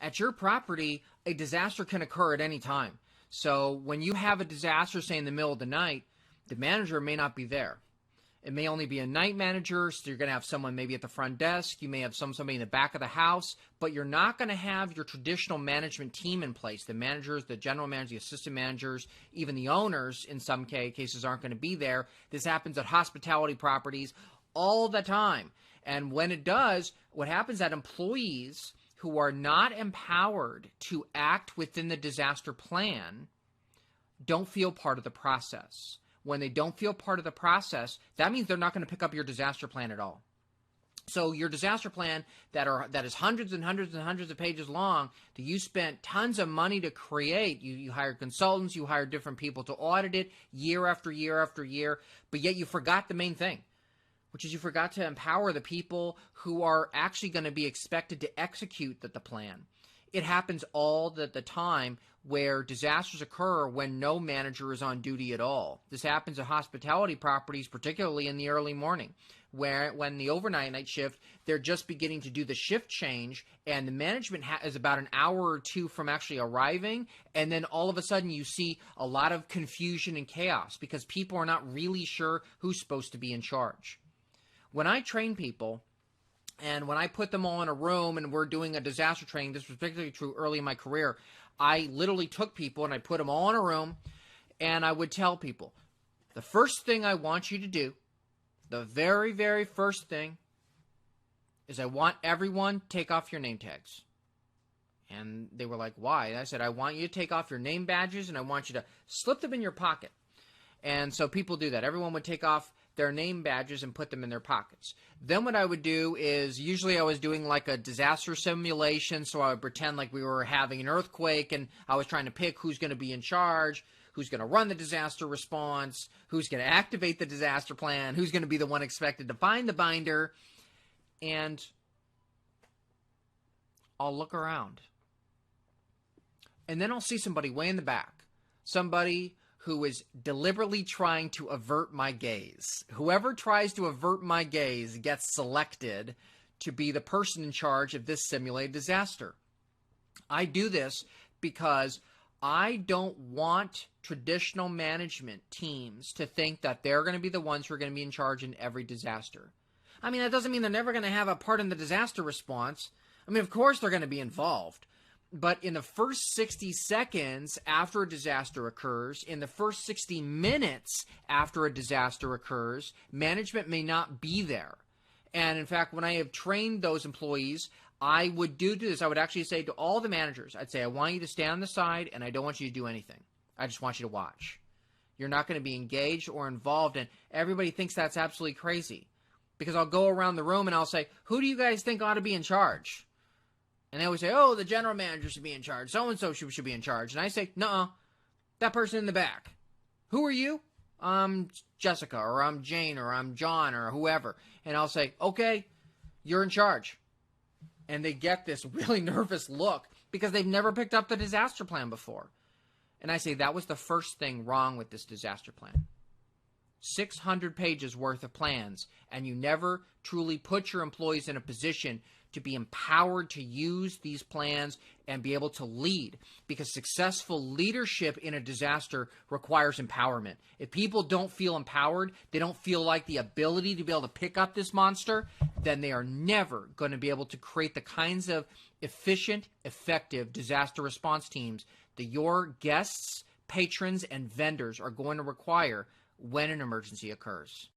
At your property, a disaster can occur at any time. So when you have a disaster, say in the middle of the night, the manager may not be there. It may only be a night manager, so you're going to have someone maybe at the front desk. You may have somebody in the back of the house, but you're not going to have your traditional management team in place. The managers, the general managers, the assistant managers, even the owners in some cases aren't going to be there. This happens at hospitality properties all the time. And when it does, what happens is that employees who are not empowered to act within the disaster plan don't feel part of the process. When they don't feel part of the process, that means they're not going to pick up your disaster plan at all. So your disaster plan that is hundreds and hundreds and hundreds of pages long that you spent tons of money to create, you hired consultants, you hired different people to audit it year after year after year, but yet you forgot the main thing, which is you forgot to empower the people who are actually going to be expected to execute the plan. It happens all the time where disasters occur when no manager is on duty at all. This happens at hospitality properties, particularly in the early morning, where when the overnight night shift, they're just beginning to do the shift change, and the management is about an hour or two from actually arriving, and then all of a sudden you see a lot of confusion and chaos because people are not really sure who's supposed to be in charge. When I train people, and when I put them all in a room and we're doing a disaster training, this was particularly true early in my career, I literally took people and I put them all in a room and I would tell people, the first thing I want you to do, the very, very first thing, is I want everyone to take off your name tags. And they were like, why? And I said, I want you to take off your name badges and I want you to slip them in your pocket. And so people do that. Everyone would take off their name badges and put them in their pockets. Then what I would do is, usually I was doing like a disaster simulation, so I would pretend like we were having an earthquake and I was trying to pick who's going to be in charge, who's going to run the disaster response, who's going to activate the disaster plan, who's going to be the one expected to find the binder, and I'll look around. And then I'll see somebody way in the back, somebody who is deliberately trying to avert my gaze. Whoever tries to avert my gaze gets selected to be the person in charge of this simulated disaster. I do this because I don't want traditional management teams to think that they're going to be the ones who are going to be in charge in every disaster. I mean, that doesn't mean they're never going to have a part in the disaster response. I mean, of course they're going to be involved. But in the first 60 seconds after a disaster occurs, in the first 60 minutes after a disaster occurs, management may not be there. And in fact, when I have trained those employees, I would do this. I would actually say to all the managers, I'd say, I want you to stand on the side and I don't want you to do anything. I just want you to watch. You're not going to be engaged or involved. And everybody thinks that's absolutely crazy because I'll go around the room and I'll say, who do you guys think ought to be in charge? And they always say, oh, the general manager should be in charge. So-and-so should be in charge. And I say, nuh-uh, that person in the back. Who are you? I'm Jessica, or I'm Jane, or I'm John, or whoever. And I'll say, okay, you're in charge. And they get this really nervous look because they've never picked up the disaster plan before. And I say, that was the first thing wrong with this disaster plan. 600 pages worth of plans, and you never truly put your employees in a position to be empowered to use these plans and be able to lead, because successful leadership in a disaster requires empowerment. If people don't feel empowered, they don't feel like the ability to be able to pick up this monster, then they are never going to be able to create the kinds of efficient, effective disaster response teams that your guests, patrons, and vendors are going to require when an emergency occurs.